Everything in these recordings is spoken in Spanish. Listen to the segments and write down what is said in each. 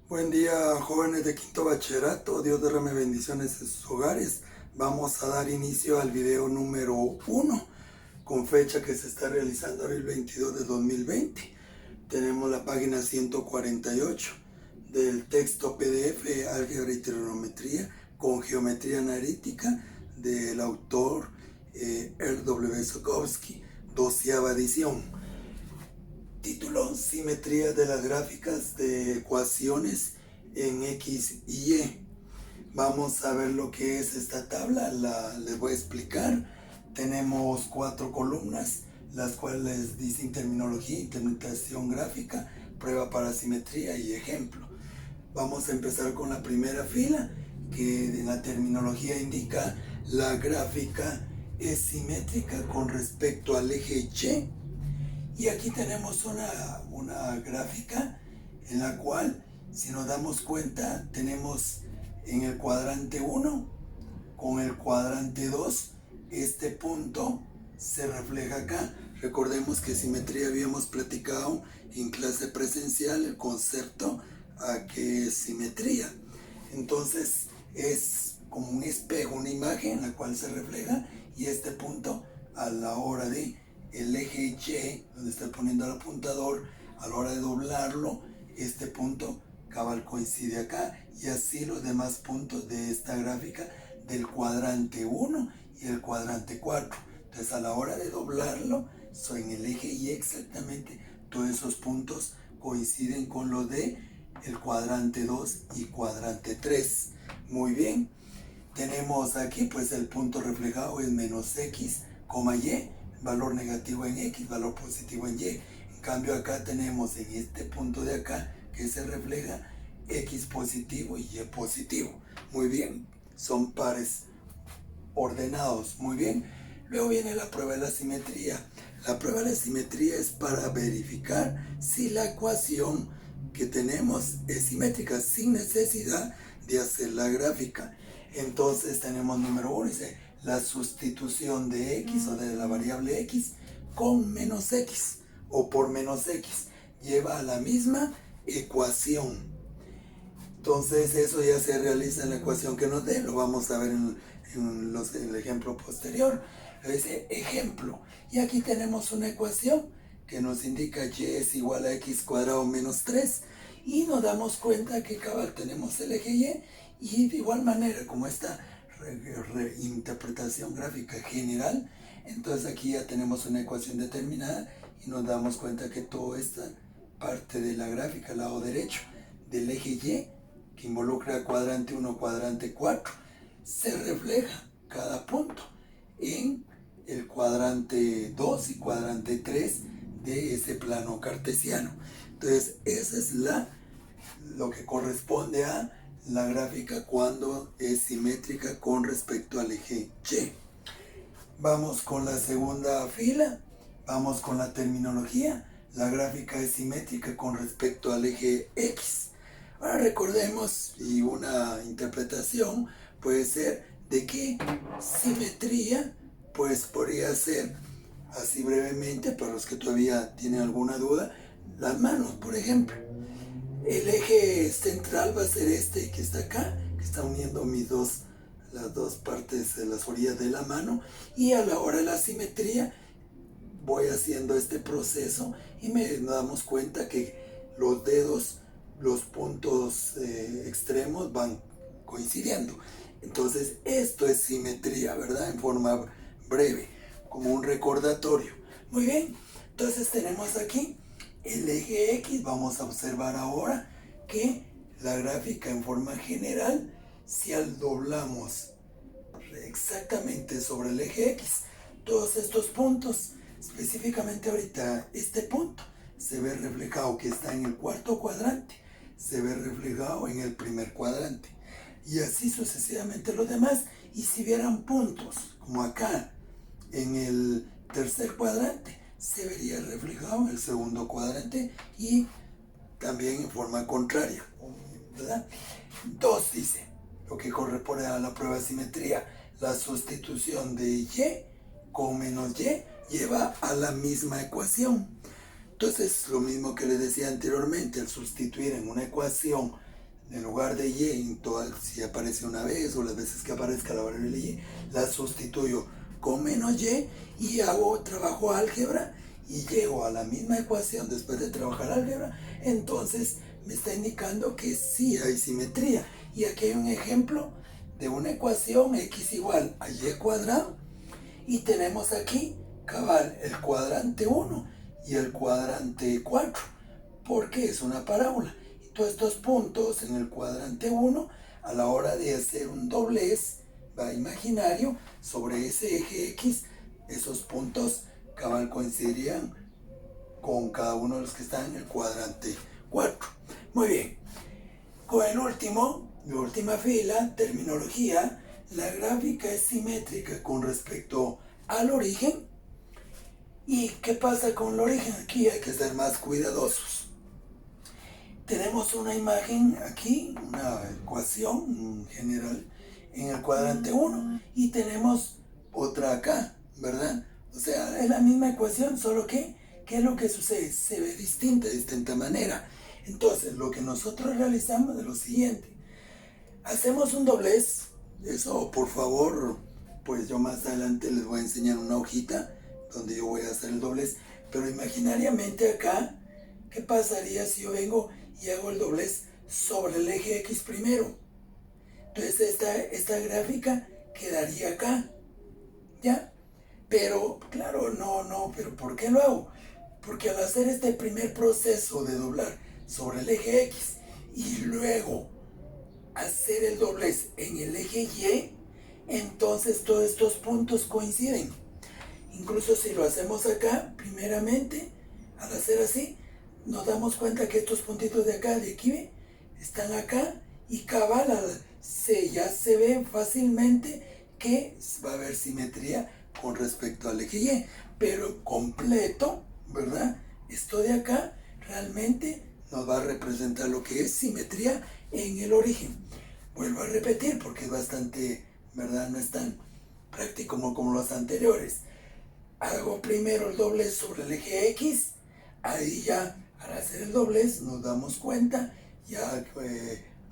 Buen día, jóvenes de quinto bachillerato. Dios derrame bendiciones en sus hogares. Vamos a dar inicio al video número 1 con fecha que se está realizando abril 22 de 2020. Tenemos la página 148 del texto PDF Álgebra y Trigonometría con Geometría Analítica del autor R.W. Sokowski, 12ª edición. Título: Simetría de las gráficas de ecuaciones en X y Y. Vamos a ver lo que es esta tabla, les voy a explicar. Tenemos 4 columnas, las cuales dicen terminología, interpretación gráfica, prueba para simetría y ejemplo. Vamos a empezar con la primera fila, que en la terminología indica la gráfica es simétrica con respecto al eje Y. Y aquí tenemos una gráfica en la cual, si nos damos cuenta, tenemos en el cuadrante 1 con el cuadrante 2, este punto se refleja acá. Recordemos que simetría habíamos platicado en clase presencial el concepto a que es simetría. Entonces es como un espejo, una imagen en la cual se refleja, y este punto a la hora de el eje Y, donde estoy poniendo el apuntador, a la hora de doblarlo, este punto cabal coincide acá, y así los demás puntos de esta gráfica del cuadrante 1 y el cuadrante 4. Entonces a la hora de doblarlo, en el eje Y exactamente, todos esos puntos coinciden con los de el cuadrante 2 y cuadrante 3. Muy bien, tenemos aquí pues el punto reflejado es menos X, Y, valor negativo en X, valor positivo en Y. En cambio acá tenemos en este punto de acá que se refleja X positivo y Y positivo. Muy bien, son pares ordenados. Muy bien. Luego viene la prueba de la simetría. La prueba de la simetría es para verificar si la ecuación que tenemos es simétrica sin necesidad de hacer la gráfica. Entonces tenemos número 1, dice la sustitución de X o de la variable X con menos X o por menos X lleva a la misma ecuación. Entonces eso ya se realiza en la ecuación que nos dé, lo vamos a ver en el ejemplo posterior. Dice ejemplo, y aquí tenemos una ecuación que nos indica y es igual a x cuadrado menos 3, y nos damos cuenta que cabal tenemos el eje y de igual manera como esta interpretación gráfica general, entonces aquí ya tenemos una ecuación determinada y nos damos cuenta que toda esta parte de la gráfica, al lado derecho del eje Y, que involucra cuadrante 1, cuadrante 4, se refleja cada punto en el cuadrante 2 y cuadrante 3 de ese plano cartesiano. Entonces esa es lo que corresponde a la gráfica cuando es simétrica con respecto al eje Y. Vamos con la segunda fila, vamos con la terminología. La gráfica es simétrica con respecto al eje X. Ahora recordemos, y una interpretación puede ser de que simetría pues podría ser, así brevemente, para los que todavía tienen alguna duda, las manos, por ejemplo. El eje central va a ser este que está acá, que está uniendo las dos partes de las orillas de la mano, y a la hora de la simetría voy haciendo este proceso y nos damos cuenta que los dedos, los puntos extremos van coincidiendo. Entonces esto es simetría, ¿verdad? En forma breve, como un recordatorio. Muy bien, entonces tenemos aquí el eje X. Vamos a observar ahora que la gráfica en forma general, si al doblamos exactamente sobre el eje X, todos estos puntos, específicamente ahorita este punto, se ve reflejado que está en el cuarto cuadrante, se ve reflejado en el primer cuadrante, y así sucesivamente los demás. Y si vieran puntos como acá en el tercer cuadrante, se vería reflejado en el segundo cuadrante y también en forma contraria, ¿verdad? 2 dice, lo que corresponde a la prueba de simetría, la sustitución de Y con menos Y lleva a la misma ecuación. Entonces, lo mismo que les decía anteriormente, al sustituir en una ecuación en lugar de y, si aparece una vez o las veces que aparezca la variable y, la sustituyo con menos y trabajo álgebra y llego a la misma ecuación después de trabajar álgebra. Entonces me está indicando que sí hay simetría. Y aquí hay un ejemplo de una ecuación x igual a y cuadrado, y tenemos aquí cabal el cuadrante 1 y el cuadrante 4, porque es una parábola. Y todos estos puntos en el cuadrante 1, a la hora de hacer un doblez imaginario sobre ese eje X, esos puntos cabal coincidirían con cada uno de los que están en el cuadrante 4. Muy bien. Con la última fila, terminología, la gráfica es simétrica con respecto al origen. ¿Y qué pasa con el origen? Aquí hay que ser más cuidadosos. Tenemos una imagen aquí, una ecuación general en el cuadrante 1 y tenemos otra acá, ¿verdad? O sea, es la misma ecuación, solo que, ¿qué es lo que sucede? Se ve distinta, de distinta manera. Entonces, lo que nosotros realizamos es lo siguiente. Hacemos un doblez. Eso, por favor, pues yo más adelante les voy a enseñar una hojita donde yo voy a hacer el doblez. Pero imaginariamente acá, ¿qué pasaría si yo vengo y hago el doblez sobre el eje X primero? Entonces esta gráfica quedaría acá, ¿ya? Pero, claro, pero ¿por qué lo hago? Porque al hacer este primer proceso de doblar sobre el eje X y luego hacer el doblez en el eje Y, entonces todos estos puntos coinciden. Incluso si lo hacemos acá, primeramente, al hacer así, nos damos cuenta que estos puntitos de acá, de aquí, están acá y cabal, ya se ve fácilmente que va a haber simetría con respecto al eje Y, pero completo, ¿verdad? Esto de acá realmente nos va a representar lo que es simetría en el origen. Vuelvo a repetir porque es bastante, ¿verdad? No es tan práctico como los anteriores. Hago primero el doblez sobre el eje X, ahí ya al hacer el doblez nos damos cuenta, ya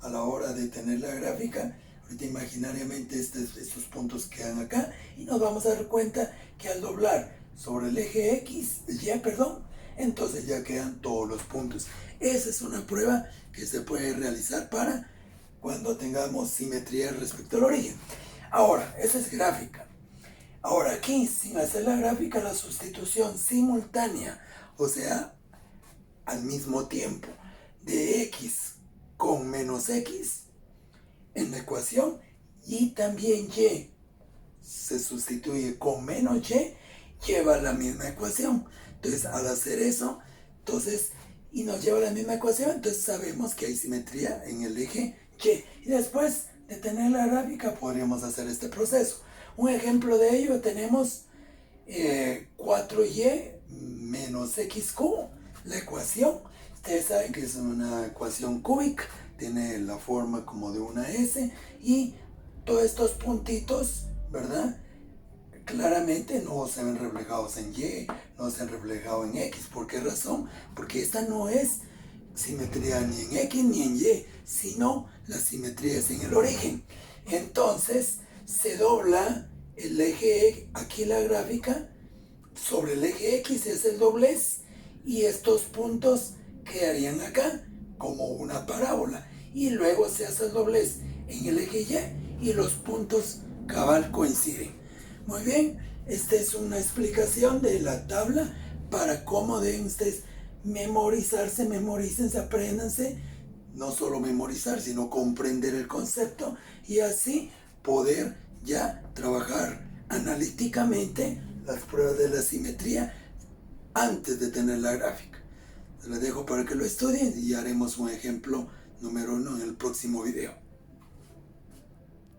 a la hora de tener la gráfica, ahorita imaginariamente estos puntos quedan acá y nos vamos a dar cuenta que al doblar sobre el eje X, entonces ya quedan todos los puntos. Esa es una prueba que se puede realizar para cuando tengamos simetría respecto al origen. Ahora, esa es gráfica. Ahora aquí, sin hacer la gráfica, la sustitución simultánea, o sea, al mismo tiempo, de X con menos X en la ecuación, y también Y se sustituye con menos Y, lleva la misma ecuación. Entonces, al hacer eso, y nos lleva la misma ecuación, entonces sabemos que hay simetría en el eje Y. Y después de tener la gráfica, podríamos hacer este proceso. Un ejemplo de ello tenemos 4y menos xq, la ecuación. Ustedes saben que es una ecuación cúbica, tiene la forma como de una S, y todos estos puntitos, ¿verdad? Claramente no se ven reflejados en Y, no se han reflejado en X. ¿Por qué razón? Porque esta no es simetría ni en X ni en Y, sino la simetría es en el origen. Entonces se dobla el eje, aquí la gráfica, sobre el eje X se hace el doblez y estos puntos quedarían acá como una parábola, y luego se hace el doblez en el eje Y y los puntos cabal coinciden. Muy bien, esta es una explicación de la tabla para cómo deben ustedes memorizarse, memorícense, apréndanse, no solo memorizar, sino comprender el concepto y así poder ya trabajar analíticamente las pruebas de la simetría antes de tener la gráfica. Se las dejo para que lo estudien y haremos un ejemplo número 1 en el próximo video.